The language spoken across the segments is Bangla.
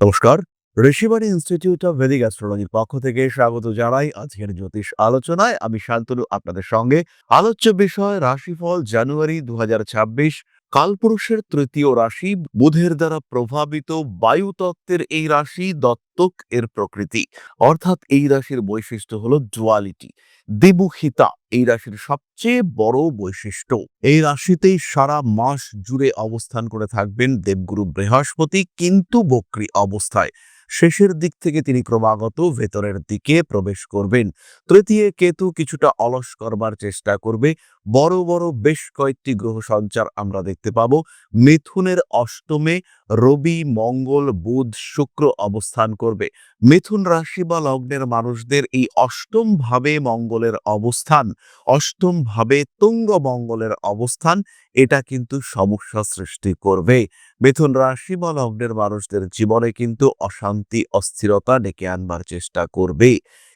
নমস্কার। ঋষিবাণী ইনস্টিটিউট অফ ভেদিক অ্যাস্ট্রোলজির পক্ষ থেকে স্বাগত জানাই আজকের জ্যোতিষ আলোচনায়। আমি শান্তনু আপনাদের সঙ্গে। আলোচ্য বিষয় রাশিফল জানুয়ারি ২০২৬। কালপুরুষের তৃতীয় রাশি, বুধের দ্বারা প্রভাবিত বায়ুতত্ত্বের এই রাশি, দত্তক এর প্রকৃতি। অর্থাৎ এই রাশির বৈশিষ্ট্য হলো ডুয়ালিটি, দ্বিমুখিতা। এই রাশির সবচেয়ে বড় বৈশিষ্ট্য। এই রাশিতেই সারা মাস জুড়ে অবস্থান করে থাকবেন দেবগুরু বৃহস্পতি, কিন্তু বক্রী অবস্থায়। শেষের দিক থেকে তিনি ক্রমাগত ভেতরের দিকে প্রবেশ করবেন। তৃতীয় কেতু কিছুটা অলস করবার চেষ্টা করবে। বড় বড় বেশ কয়েকটি গ্রহ সঞ্চার আমরা দেখতে পাবো। মিথুনের অষ্টমে রবি, মঙ্গল, বুধ, শুক্র অবস্থান করবে। মিথুন রাশি বা লগ্নের মানুষদের এই অষ্টম ভাবে মঙ্গলের অবস্থান, অষ্টম ভাবে তুঙ্গ মঙ্গলের অবস্থান, এটা কিন্তু সমস্যা সৃষ্টি করবে। মিথুন রাশি বা লগ্নের মানুষদের জীবনে কিন্তু অশান্তি, অস্থিরতা ডেকে আনবার চেষ্টা করবে।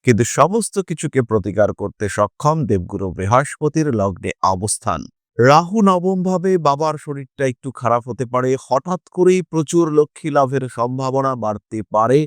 কিন্তু সমস্ত কিছুকে প্রতিকার করতে সক্ষম দেবগুরু বৃহস্পতির লগ্নে অবস্থান। রাহু নবম ভাবে, বাবার শরীরটা একটু খারাপ হতে পারে। হঠাৎ করেই প্রচুর লক্ষ্মী লাভের সম্ভাবনা বাড়তে পারে।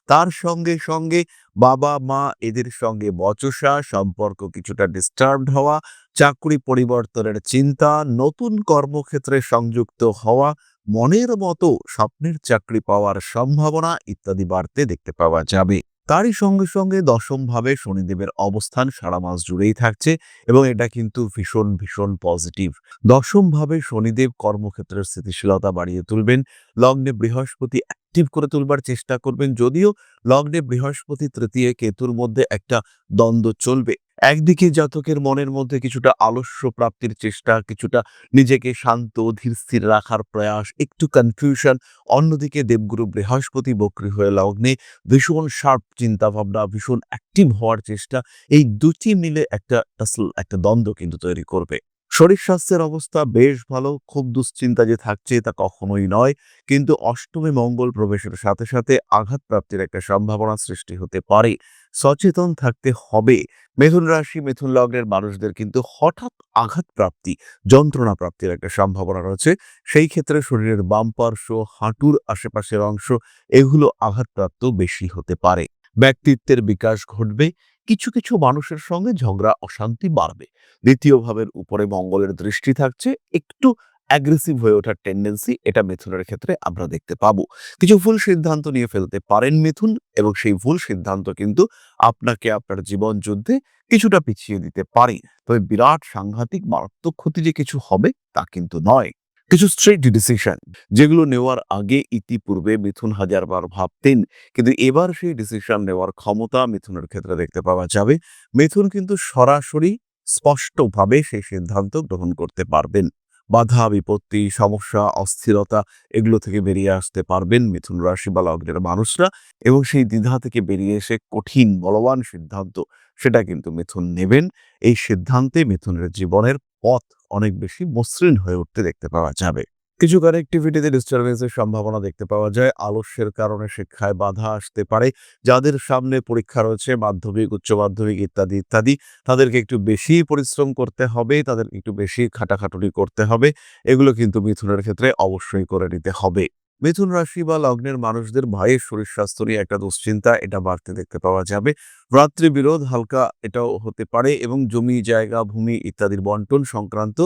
তার সঙ্গে সঙ্গে বাবা মা এদের সঙ্গে বচসা, সম্পর্ক কিছুটা ডিস্টার্বড হওয়া, চাকরি পরিবর্তনের চিন্তা, নতুন কর্মক্ষেত্রে সংযুক্ত হওয়া, মনের মতো স্বপ্নের চাকরি পাওয়ার সম্ভাবনা ইত্যাদি বাড়তে দেখতে পাওয়া যাবে। তারই সঙ্গে সঙ্গে দশম ভাবে শনিদেবের অবস্থান সারা মাস জুড়েই থাকছে এবং এটা কিন্তু ভীষণ ভীষণ পজিটিভ। দশম ভাবে শনিদেব কর্মক্ষেত্রের স্থিতিশীলতা বাড়িয়ে তুলবেন। লগ্নে বৃহস্পতি অ্যাক্টিভ করে তুলবার চেষ্টা করবেন। যদিও লগ্নে বৃহস্পতি তৃতীয় কেতুর মধ্যে একটা দ্বন্দ্ব চলবে। একদিকে জাতকের মনের মধ্যে কিছুটা আলস্য প্রাপ্তির চেষ্টা, কিছুটা নিজেকে শান্ত ধীর স্থির রাখার প্রয়াস, একটু কনফিউশন। অন্যদিকে দেবগুরু বৃহস্পতি বক্রী হয়ে লগ্নে ভীষণ শার্প চিন্তা ভাবনা, ভীষণ অ্যাক্টিভ হওয়ার চেষ্টা। এই দুটি মিলে একটা টাসল, একটা দ্বন্দ্ব কিন্তু তৈরি করবে। শরীর স্বাস্থ্যের অবস্থা বেশ ভালো, খুব দুশ্চিন্তা যে থাকছে তা কখনোই নয়। কিন্তু অষ্টমে মঙ্গল প্রবেশের সাথে সাথে আঘাত প্রাপ্তির একটা সম্ভাবনা সৃষ্টি হতে পারে। সচেতন থাকতে হবে। মিথুন রাশি, মিথুন লগ্নের মানুষদের কিন্তু হঠাৎ আঘাত প্রাপ্তি, যন্ত্রণা প্রাপ্তির একটা সম্ভাবনা রয়েছে। সেই ক্ষেত্রে শরীরের বাম পার্শ্ব, হাঁটুর আশেপাশের অংশ, এগুলো আঘাতপ্রাপ্ত বেশি হতে পারে। ব্যক্তিত্বের বিকাশ ঘটবে। কিছু কিছু মানুষের সঙ্গে ঝগড়া অশান্তি বাড়বে। দ্বিতীয় ভাবের উপরে মঙ্গলের দৃষ্টি থাকছে। একটু অ্যাগ্রেসিভ হয়ে ওঠার টেন্ডেন্সি এটা মিথুনের ক্ষেত্রে আমরা দেখতে পাবো। কিছু ভুল সিদ্ধান্ত নিয়ে ফেলতে পারেন মিথুন, এবং সেই ভুল সিদ্ধান্ত কিন্তু আপনাকে আপনার জীবন যুদ্ধে কিছুটা পিছিয়ে দিতে পারে। তবে বিরাট সাংঘাতিক মারাত্মক ক্ষতি যে কিছু হবে তা কিন্তু নয়। কিছু স্ট্রেট ডিসিশন যেগুলো নেওয়ার আগে ইতিপূর্বে মিথুন হাজারবার ভাবতেন, কিন্তু এবার সেই ডিসিশন নেওয়ার ক্ষমতা মিথুনের ক্ষেত্রে দেখতে পাওয়া যাবে। মিথুন কিন্তু সরাসরি স্পষ্টভাবে সেই সিদ্ধান্ত গ্রহণ করতে পারবেন। বাধা বিপত্তি, সমস্যা, অস্থিরতা, এগুলো থেকে বেরিয়ে আসতে পারবেন মিথুন রাশি বা লগ্নের মানুষরা, এবং সেই দ্বিধা থেকে বেরিয়ে এসে কঠিন বলবান সিদ্ধান্ত সেটা কিন্তু মিথুন নেবেন। এই সিদ্ধান্তে মিথুনের জীবনের পথ অনেক বেশি মসৃণ হয়ে উঠতে দেখতে পাওয়া যাবে। কিছু কানেক্টিভিটিতে ডিস্টারবেন্সের সম্ভাবনা দেখতে পাওয়া যায়। আলস্যের কারণে শিক্ষায় বাধা আসতে পারে। যাদের সামনে পরীক্ষা রয়েছে, মাধ্যমিক, উচ্চ মাধ্যমিক ইত্যাদি ইত্যাদি, তাদেরকে একটু বেশি পরিশ্রম করতে হবে, তাদের একটু বেশি খাটাখাটুনি করতে হবে। এগুলো কিন্তু মিথুনের ক্ষেত্রে অবশ্যই করে নিতে হবে। মিথুন রাশি বা লগ্নের মানুষদের ভাইয়ের শরীর স্বাস্থ্য নিয়ে একটা দুশ্চিন্তা এটা বাড়তে দেখতে পাওয়া যাবে। ভ্রাতৃবিরোধ হালকা এটাও হতে পারে, এবং জমি জায়গা ভূমি ইত্যাদির বন্টন সংক্রান্ত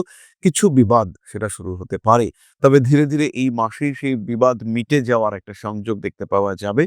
কিছু বিবাদ সেটা শুরু হতে পারে। তবে ধীরে ধীরে এই মাসেই সেই বিবাদ মিটে যাওয়ার একটা সংযোগ দেখতে পাওয়া যাবে,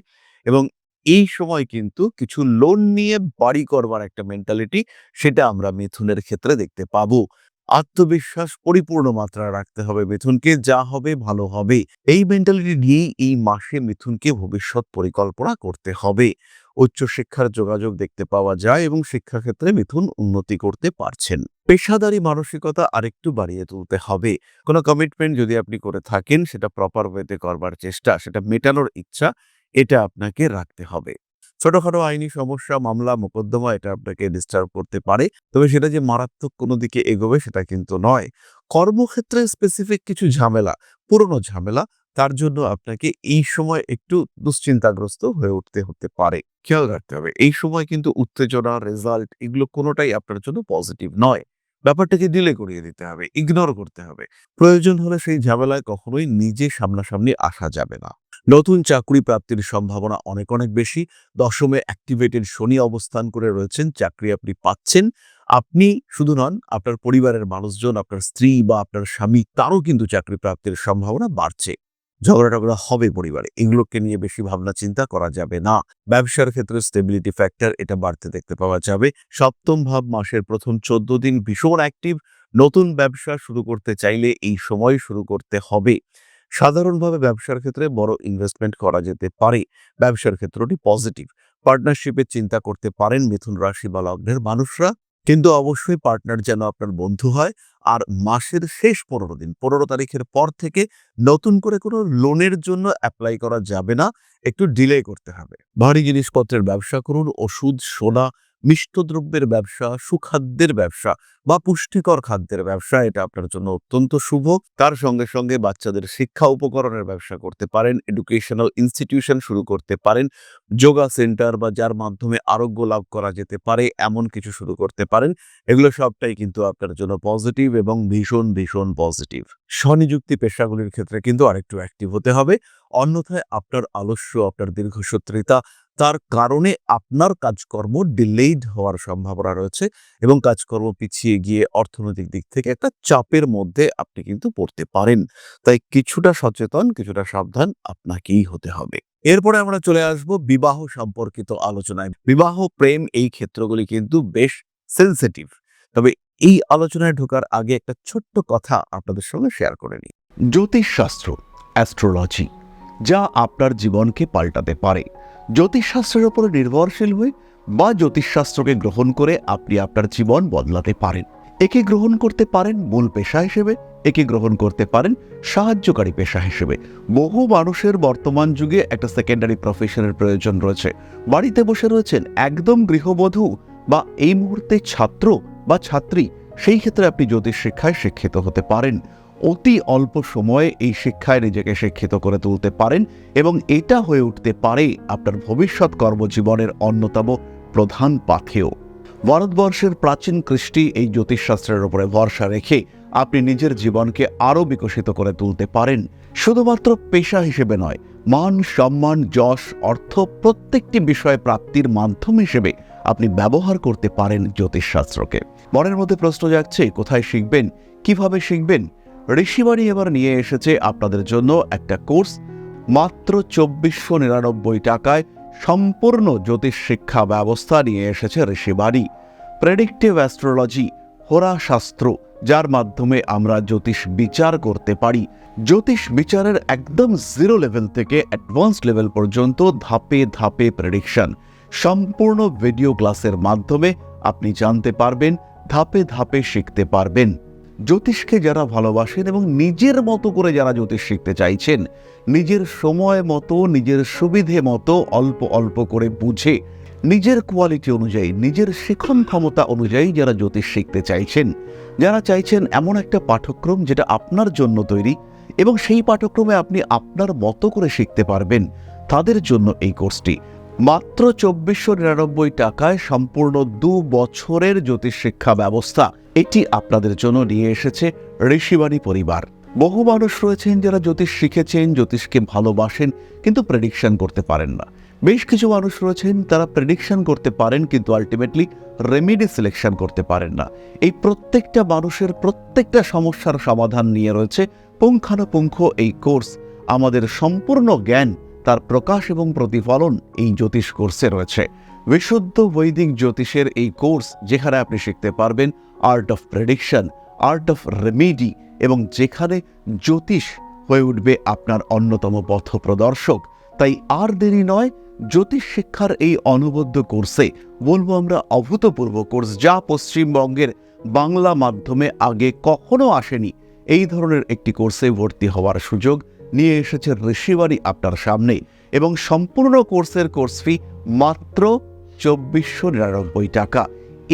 এবং এই সময় কিন্তু কিছু লোন নিয়ে বাড়ি করবার একটা মেন্টালিটি সেটা আমরা মিথুনের ক্ষেত্রে দেখতে পাবো। আত্মবিশ্বাস পরিপূর্ণ মাত্রা রাখতে হবে মিথুনকে, যা হবে ভালো হবে। এই মেন্টালিটি নিয়েই এই মাসে মিথুনকে ভবিষ্যৎ পরিকল্পনা করতে হবে। উচ্চশিক্ষার যোগাযোগ দেখতে পাওয়া যায় এবং শিক্ষাক্ষেত্রে মিথুন উন্নতি করতে পারছেন। পেশাদারি মানসিকতা আরেকটু বাড়িয়ে তুলতে হবে। কোনো কমিটমেন্ট যদি আপনি করে থাকেন সেটা প্রপার ওয়েতে করবার চেষ্টা, সেটা মেটানোর ইচ্ছা, এটা আপনাকে রাখতে হবে। ছোটখাটো আইনি সমস্যা, মামলা মোকদ্দমা এটা আপনাকে ডিস্টার্ব করতে পারে, তবে সেটা যে মারাত্মক কোনো দিকে এগোবে সেটা কিন্তু নয়। কর্মক্ষেত্রে স্পেসিফিক কিছু ঝামেলা, পুরনো ঝামেলা, তার জন্য আপনাকে এই সময় একটু দুশ্চিন্তাগ্রস্ত হয়ে উঠতে হতে পারে। খেয়াল রাখতে হবে এই সময় কিন্তু উত্তেজনা, রেজাল্ট এগুলো কোনোটাই আপনার জন্য পজিটিভ নয়। ব্যাপারটাকে ডিলে করিয়ে দিতে হবে, ইগনোর করতে হবে। প্রয়োজন হলে সেই ঝামেলায় কখনোই নিজে সামনাসামনি আসা যাবে না। নতুন চাকরি প্রাপ্তির সম্ভাবনা অনেক অনেক বেশি। দশমে অ্যাক্টিভেটেড শনি অবস্থান করে রয়েছেন, চাকরি আপনি পাচ্ছেন। আপনি শুধু নন, আপনার পরিবারের মানুষজন, আপনার স্ত্রী বা আপনার স্বামী, তারও কিন্তু চাকরি প্রাপ্তির সম্ভাবনা বাড়ছে। ঝগড়া-টগড়া হবে পরিবারে, এগুলোকে নিয়ে বেশি ভাবনা চিন্তা করা যাবে না। ব্যবসার ক্ষেত্রে স্টেবিলিটি ফ্যাক্টর এটা বাড়তে দেখতে পাওয়া যাবে। সপ্তম ভাব মাসের প্রথম 14 দিন ভীষণ অ্যাক্টিভ। নতুন ব্যবসা শুরু করতে চাইলে এই সময় শুরু করতে হবে। সাধারণভাবে ব্যবসার ক্ষেত্রে বড় ইনভেস্টমেন্ট করা যেতে পারে। ব্যবসার ক্ষেত্রটি পজিটিভ। পার্টনারশিপের চিন্তা করতে পারেন মিথুন রাশি বা লগ্নের মানুষরা, কিন্তু অবশ্যই পার্টনার যেন আপনার বন্ধু হয়। আর মাসের শেষ 15 দিন, 15 তারিখের পর থেকে নতুন করে কোনো লোনের জন্য অ্যাপ্লাই করা যাবে না, একটু ডিলে করতে হবে। ভারী জিনিসপত্রের ব্যবসা করুন, ওষুধ, সোনা, মিষ্টদ্রব্যের ব্যবসা, সুখাদ্যের ব্যবসা বা পুষ্টিকর খাদ্যের ব্যবসা, এটা আপনার জন্য অত্যন্ত শুভ। তার সঙ্গে সঙ্গে বাচ্চাদের শিক্ষা উপকরণের ব্যবসা করতে পারেন, এডুকেশনাল ইনস্টিটিউশন শুরু করতে পারেন, যোগা সেন্টার বা যার মাধ্যমে আরোগ্য লাভ করা যেতে পারে এমন কিছু শুরু করতে পারেন। এগুলো সবটাই কিন্তু আপনার জন্য পজিটিভ এবং ভীষণ ভীষণ পজিটিভ। স্বনিযুক্তি পেশাগুলির ক্ষেত্রে কিন্তু আরেকটু অ্যাক্টিভ হতে হবে, অন্যথায় আপনার আলস্য, আপনার দীর্ঘসূত্রিতা, তার কারণে আপনার কাজকর্ম ডিলেইড হওয়ার সম্ভাবনা রয়েছে এবং কাজকর্ম পিছিয়ে গিয়ে অর্থনৈতিক দিক থেকে একটা চাপের মধ্যে আপনি কিন্তু পড়তে পারেন। তাই কিছুটা সচেতন, কিছুটা সাবধান আপনাকেই হতে হবে। এরপরে আমরা চলে আসব বিবাহ সম্পর্কিত আলোচনায়। বিবাহ, প্রেম, এই ক্ষেত্রগুলি কিন্তু বেশ সেনসিটিভ। তবে এই আলোচনায় ঢোকার আগে একটা ছোট্ট কথা আপনাদের সঙ্গে শেয়ার করে নিই। জ্যোতিষশাস্ত্র, অ্যাস্ট্রোলজি, যা আপনার জীবনকে পাল্টাতে পারে। জ্যোতিষশাস্ত্রের উপর নির্ভরশীল হয়ে বা জ্যোতিষশাস্ত্রকে গ্রহণ করে আপনি আপনার জীবন বদলাতে পারেন। একে গ্রহণ করতে পারেন মূল পেশা হিসেবে, একে গ্রহণ করতে পারেন সাহায্যকারী পেশা হিসেবে। বহু মানুষের বর্তমান যুগে একটা সেকেন্ডারি প্রফেশনের প্রয়োজন রয়েছে। বাড়িতে বসে রয়েছেন একদম গৃহবধূ বা এই মুহূর্তে ছাত্র বা ছাত্রী, সেই ক্ষেত্রে আপনি জ্যোতিষ শিক্ষায় শিক্ষিত হতে পারেন। অতি অল্প সময়ে এই শিক্ষায় নিজেকে শিক্ষিত করে তুলতে পারেন এবং এটা হয়ে উঠতে পারে আপনার ভবিষ্যৎ কর্মজীবনের অন্যতম প্রধান পাথেয়। ভারতবর্ষের প্রাচীন কৃষ্টি এই জ্যোতিষশাস্ত্রের উপরে ভরসা রেখে আপনি নিজের জীবনকে আরও বিকশিত করে তুলতে পারেন। শুধুমাত্র পেশা হিসেবে নয়, মান, সম্মান, যশ, অর্থ প্রত্যেকটি বিষয় প্রাপ্তির মাধ্যম হিসেবে আপনি ব্যবহার করতে পারেন জ্যোতিষশাস্ত্রকে। মনের মধ্যে প্রশ্ন জাগছে, কোথায় শিখবেন, কিভাবে শিখবেন? ঋষিবাণী এবার নিয়ে এসেছে আপনাদের জন্য একটা কোর্স। মাত্র 2499 টাকায় সম্পূর্ণ জ্যোতিষ শিক্ষা ব্যবস্থা নিয়ে এসেছে ঋষিবাণী। প্রেডিক্টিভ অ্যাস্ট্রোলজি, হোরাশাস্ত্র, যার মাধ্যমে আমরা জ্যোতিষ বিচার করতে পারি। জ্যোতিষ বিচারের একদম জিরো লেভেল থেকে অ্যাডভান্স লেভেল পর্যন্ত ধাপে ধাপে প্রেডিকশন, সম্পূর্ণ ভিডিও ক্লাসের মাধ্যমে আপনি জানতে পারবেন, ধাপে ধাপে শিখতে পারবেন। জ্যোতিষকে যারা ভালোবাসেন এবং নিজের মতো করে যারা জ্যোতিষ শিখতে চাইছেন, নিজের সময় মতো, নিজের সুবিধে মতো, অল্প অল্প করে বুঝে, নিজের কোয়ালিটি অনুযায়ী, নিজের শিখন ক্ষমতা অনুযায়ী যারা জ্যোতিষ শিখতে চাইছেন, যারা চাইছেন এমন একটা পাঠ্যক্রম যেটা আপনার জন্য তৈরি এবং সেই পাঠ্যক্রমে আপনি আপনার মতো করে শিখতে পারবেন, তাদের জন্য এই কোর্সটি। মাত্র 2499 টাকায় সম্পূর্ণ 2 বছরের জ্যোতিষ শিক্ষা ব্যবস্থা এটি আপনাদের জন্য নিয়ে এসেছে ঋষিবাণী পরিবার। বহু মানুষ রয়েছেন যারা জ্যোতিষ শিখেছেন, জ্যোতিষকে ভালোবাসেন, কিন্তু প্রেডিকশন করতে পারেন না। বেশ কিছু মানুষ রয়েছেন তারা প্রেডিকশন করতে পারেন কিন্তু আলটিমেটলি রেমেডি সিলেকশন করতে পারেন না। এই প্রত্যেকটা মানুষের প্রত্যেকটা সমস্যার সমাধান নিয়ে রয়েছে পুঙ্খানুপুঙ্খ এই কোর্স। আমাদের সম্পূর্ণ জ্ঞান, তার প্রকাশ এবং প্রতিফলন এই জ্যোতিষ কোর্সে রয়েছে। বিশুদ্ধ বৈদিক জ্যোতিষের এই কোর্স, যেখানে আপনি শিখতে পারবেন art of prediction, art of remedy, এবং যেখানে জ্যোতিষ হয়ে উঠবে আপনার অন্যতম পথ প্রদর্শক। তাই আর দেরি নয়, জ্যোতিষ শিক্ষার এই অনবদ্য কোর্সে, বলবো আমরা অভূতপূর্ব কোর্স, যা পশ্চিমবঙ্গের বাংলা মাধ্যমে আগে কখনো আসেনি, এই ধরনের একটি কোর্সে ভর্তি হওয়ার সুযোগ নিয়ে এসেছে ঋষিবাণী আপনার সামনে। এবং সম্পূর্ণ কোর্সের কোর্স ফি মাত্র 2499 টাকা।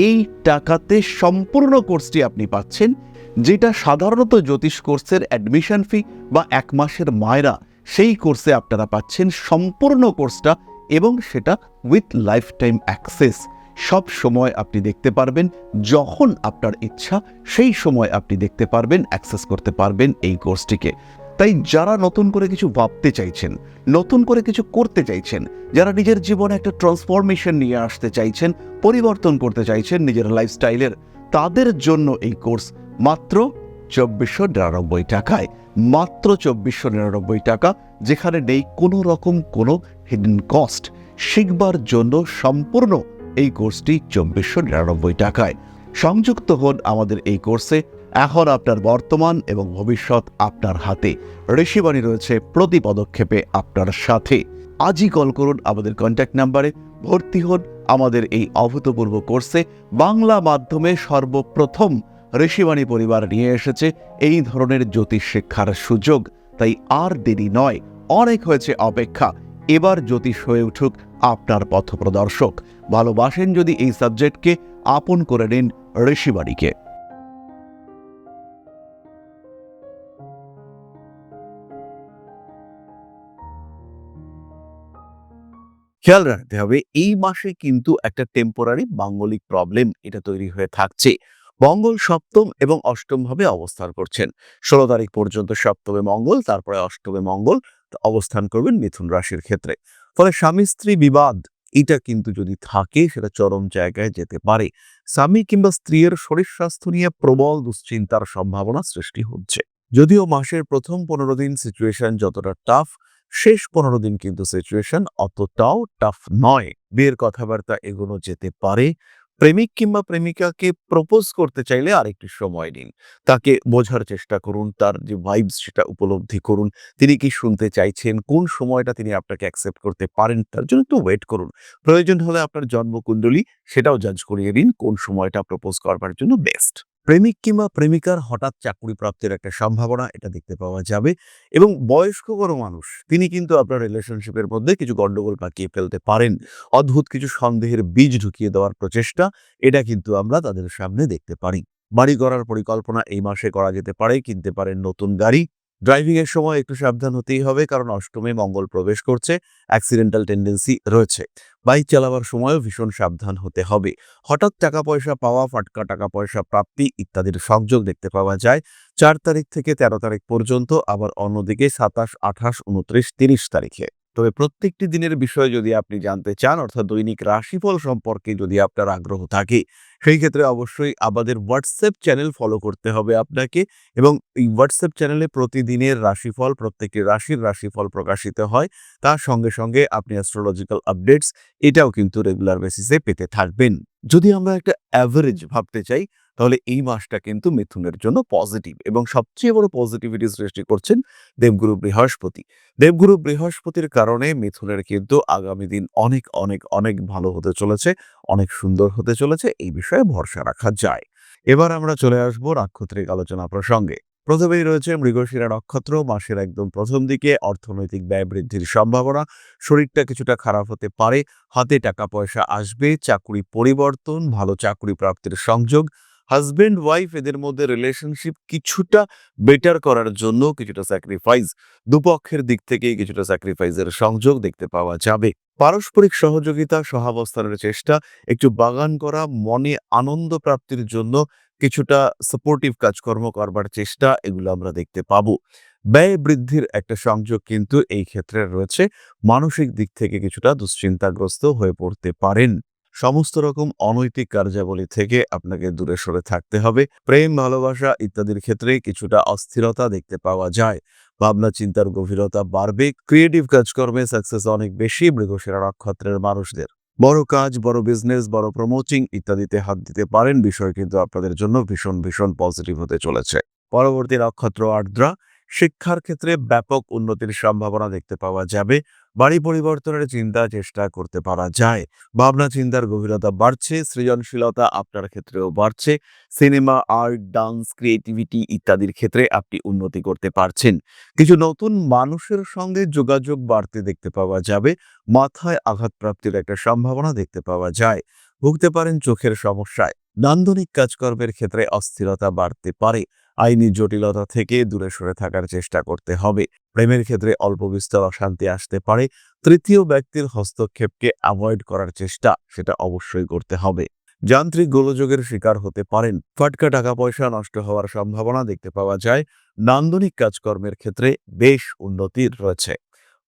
এই টাকাতে সম্পূর্ণ কোর্সটি আপনি পাচ্ছেন, যেটা সাধারণত জ্যোতিষ কোর্সের অ্যাডমিশন ফি বা 1 মাসের মায়রা, সেই কোর্সে আপনারা পাচ্ছেন সম্পূর্ণ কোর্সটা, এবং সেটা উইথ লাইফ টাইম অ্যাক্সেস। সব সময় আপনি দেখতে পারবেন, যখন আপনার ইচ্ছা সেই সময় আপনি দেখতে পারবেন, অ্যাক্সেস করতে পারবেন এই কোর্সটিকে। তাই যারা নতুন করে কিছু ভাবতে চাইছেন, নতুন করে কিছু করতে চাইছেন, যারা নিজের জীবনে একটা ট্রান্সফরমেশন নিয়ে আসতে চাইছেন, পরিবর্তন করতে চাইছেন নিজের লাইফস্টাইলের, তাদের জন্য এই কোর্স মাত্র 2499 টাকায়। মাত্র 2499 টাকা, যেখানে নেই কোনো রকম কোনো হিডেন কস্ট। শিখবার জন্য সম্পূর্ণ এই কোর্সটি 2499 টাকায়। সংযুক্ত হন আমাদের এই কোর্সে। এখন আপনার বর্তমান এবং ভবিষ্যৎ আপনার হাতে। ঋষিবাণী রয়েছে প্রতি পদক্ষেপে আপনার সাথে। আজই কল করুন আমাদের কন্ট্যাক্ট নাম্বারে, ভর্তি হন আমাদের এই অভূতপূর্ব কোর্সে। বাংলা মাধ্যমে সর্বপ্রথম ঋষিবাণী পরিবার নিয়ে এসেছে এই ধরনের জ্যোতিষ শিক্ষার সুযোগ। তাই আর দেরি নয়, অনেক হয়েছে অপেক্ষা। এবার জ্যোতিষ হয়ে উঠুক আপনার পথপ্রদর্শক। ভালোবাসেন যদি এই সাবজেক্টকে, আপন করে নিন ঋষিবাণীকে। খেয়াল রাখতে হবে এই মাসে কিন্তু একটা টেম্পোরারি মাঙ্গলিক প্রবলেম এটা তৈরি হয়ে থাকছে। মঙ্গল সপ্তম এবং অষ্টম ভাবে অবস্থান করছেন। 16 তারিখ পর্যন্ত সপ্তমে মঙ্গল, তারপরে অষ্টমে মঙ্গল অবস্থান করবেন মিথুন রাশির ক্ষেত্রে। ফলে স্বামী স্ত্রী বিবাদ এটা কিন্তু যদি থাকে সেটা চরম জায়গায় যেতে পারে। স্বামী কিংবা স্ত্রীর শরীর স্বাস্থ্য নিয়ে প্রবল দুশ্চিন্তার সম্ভাবনা সৃষ্টি হচ্ছে। যদিও মাসের প্রথম 15 দিন সিচুয়েশন যতটা টাফ, শেষ 15 দিন কিন্তু সিচুয়েশন অতটাও টাফ নয়। বিয়ের কথাবার্তা এগোনো যেতে পারে। প্রেমিক কিংবা প্রেমিকাকে প্রপোজ করতে চাইলে আরেকটু সময় নিন। তাকে বোঝার চেষ্টা করুন, তার যে ভাইবস সেটা উপলব্ধি করুন। তিনি কি শুনতে চাইছেন, কোন সময়টা তিনি আপনাকে অ্যাকসেপ্ট করতে পারেন, তার জন্য একটু ওয়েট করুন। প্রয়োজন হলে আপনার জন্মকুণ্ডলী সেটাও জাজ করিয়ে দিন কোন সময়টা প্রপোজ করবার জন্য বেস্ট। প্রেমিক কিংবা প্রেমিকার হঠাৎ চাকরি প্রাপ্তির একটা সম্ভাবনা এটা দেখতে পাওয়া যাবে। এবং বয়স্ক কোনো মানুষ তিনি কিন্তু আপনার রিলেশনশিপের মধ্যে কিছু গন্ডগোল পাকিয়ে ফেলতে পারেন। অদ্ভুত কিছু সন্দেহের বীজ ঢুকিয়ে দেওয়ার প্রচেষ্টা এটা কিন্তু আমরা তাদের সামনে দেখতে পারি। বাড়ি করার পরিকল্পনা এই মাসে করা যেতে পারে, কিনতে পারেন নতুন গাড়ি। ড্রাইভিং এর সময় একটু সাবধান হতেই হবে, কারণ অষ্টমে মঙ্গল প্রবেশ করছে, অ্যাক্সিডেন্টাল টেন্ডেন্সি রয়েছে। বাইক চালাবার সময়ও ভীষণ সাবধান হতে হবে। হঠাৎ টাকা পয়সা পাওয়া, ফাটকা টাকা পয়সা প্রাপ্তি ইত্যাদির সংযোগ দেখতে পাওয়া যায় 4 তারিখ থেকে 13 তারিখ পর্যন্ত, আবার অন্যদিকে 27, 28, 29, 30 তারিখে। তবে প্রত্যেকটি দিনের বিষয়ে যদি আপনি জানতে চান, অর্থাৎ দৈনিক রাশিফল সম্পর্কে যদি আপনার আগ্রহ থাকে, সেই ক্ষেত্রে অবশ্যই আমাদের হোয়াটসঅ্যাপ চ্যানেল ফলো করতে হবে আপনাকে। এবং এই হোয়াটসঅ্যাপ চ্যানেলে প্রতিদিনের রাশিফল, প্রত্যেকটি রাশির রাশিফল প্রকাশিত হয়। তার সঙ্গে সঙ্গে আপনি অ্যাস্ট্রোলজিক্যাল আপডেটস এটাও কিন্তু রেগুলার বেসিসে পেতে থাকবেন। যদি আমরা একটা অ্যাভারেজ ভাবতে চাই, তাহলে এই মাসটা কিন্তু মিথুনের জন্য পজিটিভ, এবং সবচেয়ে বড় পজিটিভিটি সৃষ্টি করছেন দেবগুরু বৃহস্পতি। দেবগুরু বৃহস্পতির কারণে মিথুনের কিন্তু আগামী দিন অনেক অনেক অনেক ভালো হতে চলেছে, অনেক সুন্দর হতে চলেছে, এই বিষয়ে ভরসা রাখা যায়। এবার আমরা চলে আসবো নাক্ষত্রিক আলোচনা প্রসঙ্গে। প্রথমেই রয়েছে মৃগশিরা নক্ষত্র। মাসের একদম প্রথম দিকে অর্থনৈতিক ব্যয় বৃদ্ধির সম্ভাবনা, শরীরটা কিছুটা খারাপ হতে পারে, হাতে টাকা পয়সা আসবে, চাকরি পরিবর্তন, ভালো চাকরি প্রাপ্তির সংযোগ, হাজবেন্ড ওয়াইফ এদের মধ্যে রিলেশনশিপ কিছুটা বেটার করার জন্য কিছুটা স্যাক্রিফাইস, দুপক্ষের দিক থেকেই কিছুটা স্যাক্রিফাইসের সংযোগ দেখতে পাওয়া যাবে। পারস্পরিক সহযোগিতা, সহাবস্থানের চেষ্টা, একটু বাগান করা, মনে আনন্দ প্রাপ্তির জন্য কিছুটা সাপোর্টিভ কাজকর্ম করবার চেষ্টা, এগুলো আমরা দেখতে পাবো। ব্যয় বৃদ্ধির একটা সংযোগ কিন্তু এই ক্ষেত্রে রয়েছে। মানসিক দিক থেকে কিছুটা দুশ্চিন্তাগ্রস্ত হয়ে পড়তে পারেন। সমস্ত রকম অনৈতিক কার্যাবলী থেকে আপনাকে দূরে সরে থাকতে হবে। প্রেম, ভালোবাসা ইত্যাদির ক্ষেত্রে কিছুটা অস্থিরতা দেখতে পাওয়া যায়। ভাবনা চিন্তার গভীরতা বাড়বে। ক্রিয়েটিভ কাজকর্মে সাকসেস অনেক বেশি মৃগশিরা নক্ষত্রের মানুষদের। বড় কাজ, বড় বিজনেস, বড় প্রমোটিং ইত্যাদিতে হাত দিতে পারেন। বিষয় কিন্তু আপনাদের জন্য ভীষণ ভীষণ পজিটিভ হতে চলেছে। পরবর্তী নক্ষত্র আর্দ্রা। শিক্ষার ক্ষেত্রে ব্যাপক উন্নতির সম্ভাবনা দেখতে পাওয়া যাবে। বাড়ি পরিবর্তনের চিন্তা চেষ্টা করতে পারা যায়। ভাবনা চিন্তার গভীরতা বাড়ছে, সৃজনশীলতা আপনার ক্ষেত্রেও বাড়ছে। সিনেমা, আর্ট, ডান্স, ক্রিয়েটিভিটি ইত্যাদির ক্ষেত্রে আপনি উন্নতি করতে পারছেন। কিছু নতুন মানুষের সঙ্গে যোগাযোগ বাড়তে দেখতে পাওয়া যাবে। মাথায় আঘাতপ্রাপ্তির একটা সম্ভাবনা দেখতে পাওয়া যায়। ভুগতে পারেন চোখের সমস্যায়। নান্দনিক কাজকর্মের ক্ষেত্রে অস্থিরতা বাড়তে পারে। আইনি জটিলতা থেকে দূরে সরে থাকার চেষ্টা করতে হবে। প্রেমের ক্ষেত্রে অল্প বিস্তর অশান্তি আসতে পারে। তৃতীয় ব্যক্তির হস্তক্ষেপকে অ্যাভয়েড করার চেষ্টা সেটা অবশ্যই করতে হবে। যান্ত্রিক গোলযোগের শিকার হতে পারেন। ফাটকা টাকা পয়সা নষ্ট হওয়ার সম্ভাবনা দেখতে পাওয়া যায়। নান্দনিক কাজকর্মের ক্ষেত্রে বেশ উন্নতি রয়েছে।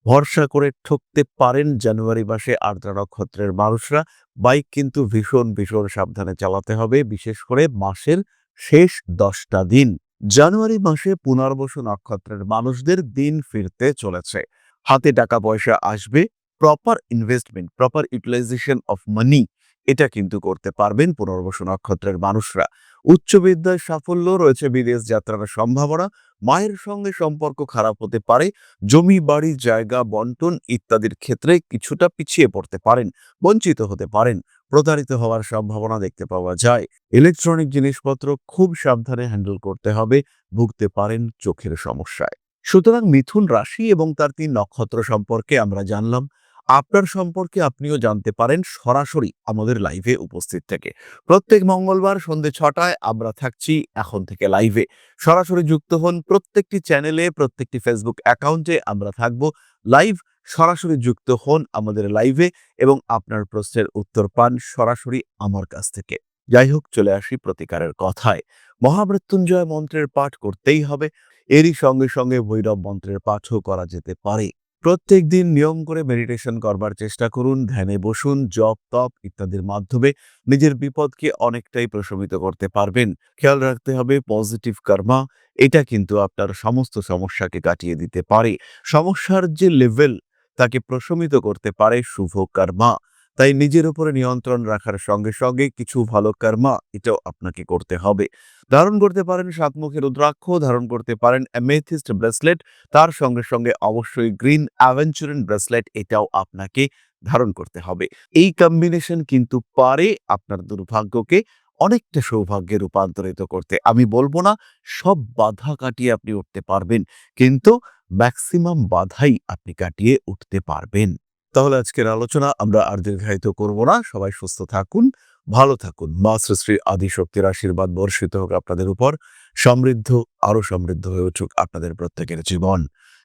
ভরসা করে ঠকতে পারেন জানুয়ারি মাসে আর্দ্রা নক্ষত্রের মানুষরা। বাইক কিন্তু ভীষণ ভীষণ সাবধানে চালাতে হবে, বিশেষ করে মাসের শেষ 10টা দিন। জানুয়ারি মাসে পুনর্বসু নক্ষত্রের মানুষদের দিন ফিরতে চলেছে। হাতে টাকা পয়সা আসবে। Proper investment, proper utilisation of money, এটা কিন্তু করতে পারবেন পুনর্বসু নক্ষত্রের মানুষরা। উচ্চ বিদ্যায় সাফল্য রয়েছে, বিদেশ যাত্রার সম্ভাবনা। মায়ের সঙ্গে সম্পর্ক খারাপ হতে পারে। জমি বাড়ি জায়গা বন্টন ইত্যাদির ক্ষেত্রে কিছুটা পিছিয়ে পড়তে পারেন, বঞ্চিত হতে পারেন, প্রতারিত হওয়ার সম্ভাবনা দেখতে পাওয়া যায়। ইলেকট্রনিক জিনিসপত্র খুব সাবধানে হ্যান্ডেল করতে হবে, ভুগতে পারেন চোখের সমস্যায়। সুতরাং মিথুন রাশি এবং তার 3 নক্ষত্র সম্পর্কে আমরা জানলাম। আপনার সম্পর্কে আপনিও জানতে পারেন সরাসরি আমাদের লাইভে উপস্থিত থেকে। প্রত্যেক মঙ্গলবার সন্ধ্যে 6টায় আমরা থাকছি এখন থেকে লাইভে। সরাসরি যুক্ত হন প্রত্যেকটি চ্যানেলে, প্রত্যেকটি ফেসবুক অ্যাকাউন্টে আমরা থাকব লাইভ। সরাসরি যুক্ত হন আমাদের লাইভে এবং আপনার প্রশ্নের উত্তর পান সরাসরি আমার কাছ থেকে। যাই হোক, চলে আসি প্রতিকারের কথায়। মহামৃত্যুঞ্জয় মন্ত্রের পাঠ করতেই হবে। এরই সঙ্গে সঙ্গে ভৈরব মন্ত্রের পাঠও করা যেতে পারে। প্রত্যেক দিন নিয়ম করে মেডিটেশন করবার চেষ্টা করুন, ধ্যানে বসুন, জপ তপ ইত্যাদির মাধ্যমে নিজের বিপদকে অনেকটাই প্রশমিত করতে পারবেন। খেয়াল রাখতে হবে পজিটিভ কর্মা, এটা কিন্তু আপনার সমস্ত সমস্যাকে কাটিয়ে দিতে পারে। সমস্যার যে লেভেল, তাকে প্রশমিত করতে পারে শুভ কর্মা। তাই নিজের উপরে নিয়ন্ত্রণ রাখার সঙ্গে সঙ্গে কিছু ভালো কর্মা এটাও আপনাকে করতে হবে। ধারণ করতে পারেন 7 মুখী রুদ্রাক্ষ, ধারণ করতে পারেন অ্যামেথিস্ট ব্রেসলেট, তার সঙ্গে সঙ্গে অবশ্যই গ্রিন অ্যাভেঞ্চুরিন ব্রেসলেট, এটাও আপনাকে ধারণ করতে হবে। এই কম্বিনেশন কিন্তু পারে আপনার দুর্ভাগ্যকে অনেকটা সৌভাগ্যে রূপান্তরিত করতে। আমি বলবো না সব বাধা কাটিয়ে আপনি উঠতে পারবেন, কিন্তু ম্যাক্সিমাম বাধাই আপনি কাটিয়ে উঠতে পারবেন। তাহলে আজকের আলোচনা আমরা আর দীর্ঘায়িত করব না। সবাই সুস্থ থাকুন, ভালো থাকুন। মা শ্রী শ্রী আদিশক্তির আশীর্বাদ বর্ষিত হোক আপনাদের উপর। সমৃদ্ধ, আরো সমৃদ্ধ হয়ে উঠুক আপনাদের প্রত্যেকের জীবন।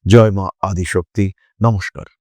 জয় মা আদিশক্তি। নমস্কার।